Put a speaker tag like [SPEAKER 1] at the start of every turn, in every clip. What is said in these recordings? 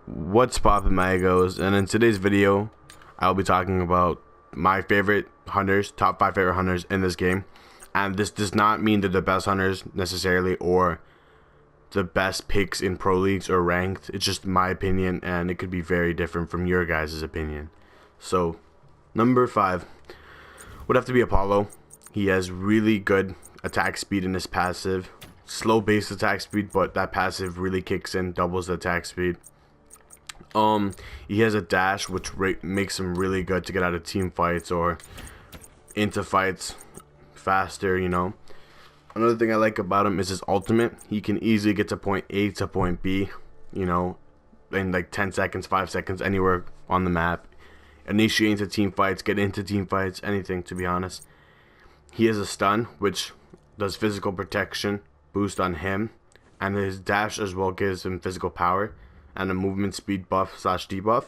[SPEAKER 1] What's poppin', Magos? And in today's video, I'll be talking about my favorite hunters, top 5 favorite hunters in this game. And this does not mean they're the best hunters necessarily, or the best picks in pro leagues or ranked. It's just my opinion, and it could be very different from your guys' opinion. So, number 5 would have to be Apollo. He has really good attack speed in his passive. Slow base attack speed, but that passive really kicks in, doubles the attack speed. He has a dash which makes him really good to get out of team fights or into fights faster, you know. Another thing I like about him is his ultimate. He can easily get to point A to point B, you know, in like 10 seconds, 5 seconds, anywhere on the map. Initiate into team fights, get into team fights, anything, to be honest. He has a stun, which does physical protection, boost on him, and his dash as well gives him physical power and a movement speed buff / debuff,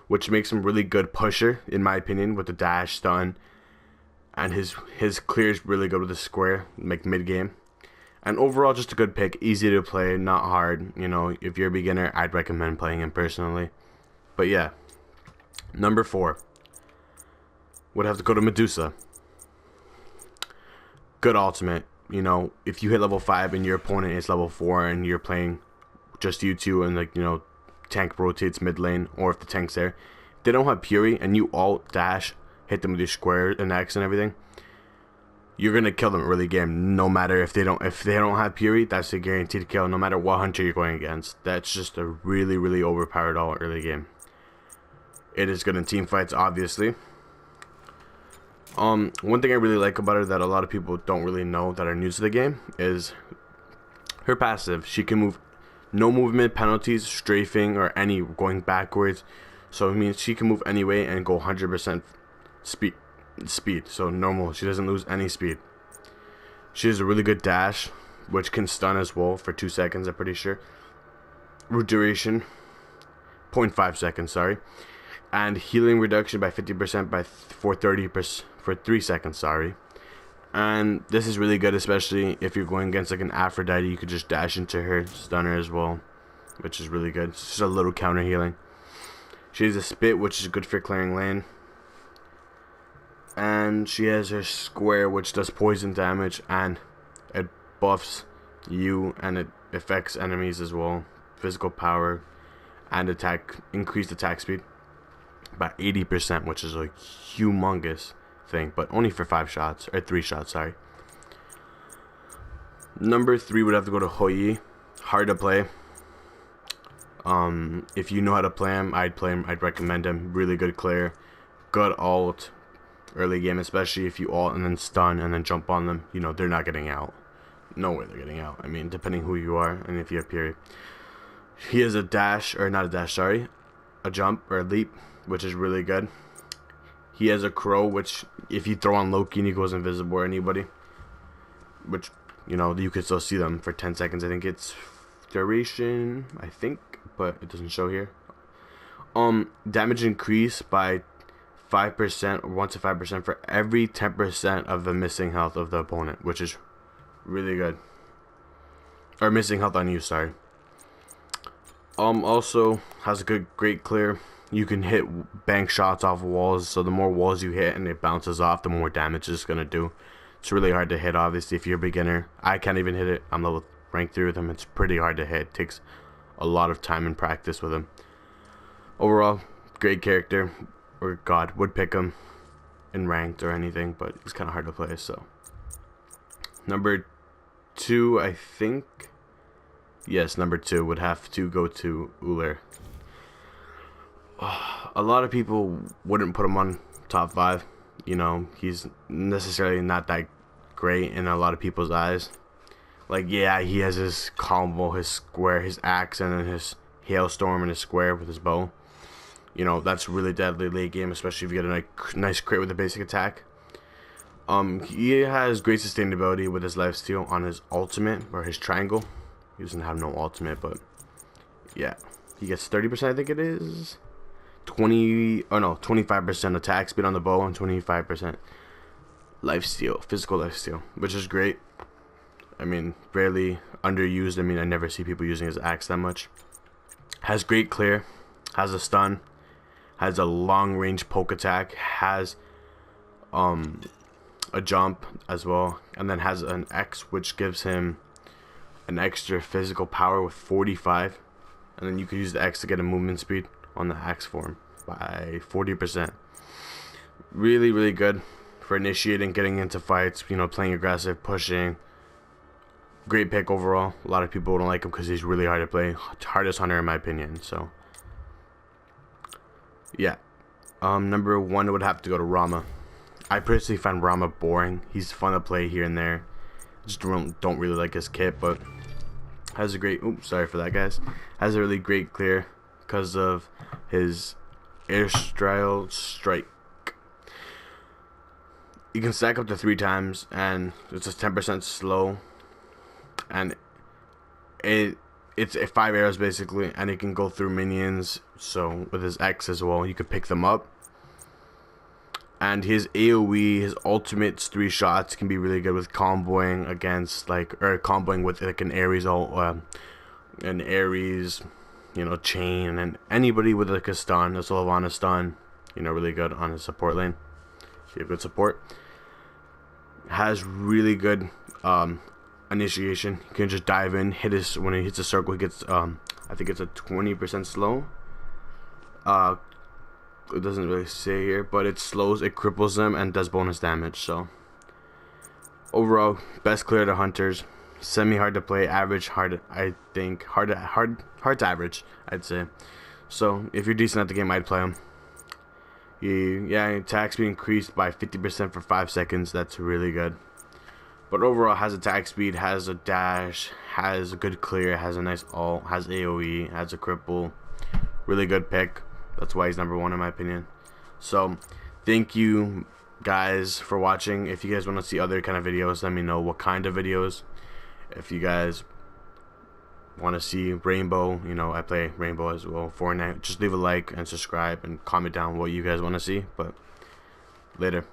[SPEAKER 1] which makes him really good pusher, in my opinion, with the dash, stun, and his clear is really good with the square, like mid game. And overall, just a good pick, easy to play, not hard. You know, if you're a beginner, I'd recommend playing him personally. But yeah, number 4 would have to go to Medusa. Good ultimate. You know, if you hit level 5 and your opponent is level 4 and you're playing just you two and, like, you know, tank rotates mid lane, or if the tank's there, if they don't have Fury and you alt dash, hit them with your square and X and everything, you're gonna kill them early game. No matter if they don't have Fury, that's a guaranteed kill. No matter what hunter you're going against, that's just a really overpowered all early game. It is good in team fights, obviously. One thing I really like about her that a lot of people don't really know that are new to the game is her passive. She can move, no movement penalties, strafing, or any going backwards. So it means she can move anyway and go 100% speed. So normal, she doesn't lose any speed. She has a really good dash, which can stun as well for 2 seconds, I'm pretty sure. Root duration, 0.5 seconds, sorry. And healing reduction by 50% for 3 seconds, sorry. And this is really good, especially if you're going against like an Aphrodite. You could just dash into her, stun her as well, which is really good. It's just a little counter healing. She has a spit, which is good for clearing lane. And she has her square, which does poison damage, and it buffs you, and it affects enemies as well. Physical power and increased attack speed by 80%, which is a humongous thing, but only for 5 shots, or 3 shots, sorry. Number 3 would have to go to Hoi. Hard to play. If you know how to play him, I'd recommend him. Really good clear, good ult early game, especially if you ult and then stun and then jump on them. You know, they're not getting out. No way they're getting out. I mean, depending who you are and if you have period. He has a dash, or not a dash, sorry, a jump or a leap, which is really good. He has a crow, which if you throw on Loki and he goes invisible or anybody, which, you know, you could still see them for 10 seconds. I think it's duration, I think, but it doesn't show here. Damage increase by 5% or 1 to 5% for every 10% of the missing health of the opponent, which is really good. Or missing health on you, sorry. Also has a great clear. You can hit bank shots off walls, so the more walls you hit and it bounces off, the more damage it's gonna do. It's really hard to hit, obviously, if you're a beginner. I can't even hit it. I'm level rank 3 with him. It's pretty hard to hit. It takes a lot of time and practice with him. Overall, great character, or God, would pick him in ranked or anything, but it's kind of hard to play. So number 2, I think, yes, number 2 would have to go to Uller. A lot of people wouldn't put him on top 5. You know, he's necessarily not that great in a lot of people's eyes. Like, yeah, he has his combo, his square, his axe, and then his hailstorm and his square with his bow. You know, that's really deadly late game, especially if you get a nice crit with a basic attack. He has great sustainability with his lifesteal on his ultimate, or his triangle. He doesn't have no ultimate, but yeah, he gets 30%, I think it is. 25% attack speed on the bow and 25% lifesteal, physical lifesteal, which is great. I mean, rarely underused. I mean, I never see people using his axe that much. Has great clear, has a stun, has a long range poke attack, has a jump as well, and then has an X which gives him an extra physical power with 45, and then you can use the X to get a movement speed on the X form by 40%. Really good for initiating, getting into fights, you know, playing aggressive, pushing. Great pick overall. A lot of people don't like him because he's really hard to play. Hardest hunter in my opinion. So yeah, number 1 would have to go to Rama. I personally find Rama boring. He's fun to play here and there. Just don't really like his kit, but has a great, oops, sorry for that guys, has a really great clear because of his airstyle strike. You can stack up to 3 times, and it's just 10% slow, and it's 5 arrows basically, and it can go through minions. So with his X as well, you could pick them up. And his AoE, his ultimate's 3 shots can be really good with comboing against, like, or comboing with like an Ares you know, chain, and anybody with like a stun, a Sylvana stun, you know, really good on his support lane. If you have good support, has really good initiation. You can just dive in, hit his, when he hits a circle, he gets I think it's a 20% slow. It doesn't really say here, but it slows, it cripples them, and does bonus damage. So overall, best clear to hunters. Semi hard to play, average hard. I think hard to average, I'd say. So if you're decent at the game, I'd play him. Yeah, attack speed increased by 50% for 5 seconds. That's really good. But overall, has attack speed, has a dash, has a good clear, has a nice ult, has AoE, has a cripple. Really good pick. That's why he's number 1 in my opinion. So thank you guys for watching. If you guys want to see other kind of videos, let me know what kind of videos. If you guys want to see Rainbow, you know, I play Rainbow as well, Fortnite, just leave a like and subscribe and comment down what you guys want to see. But later.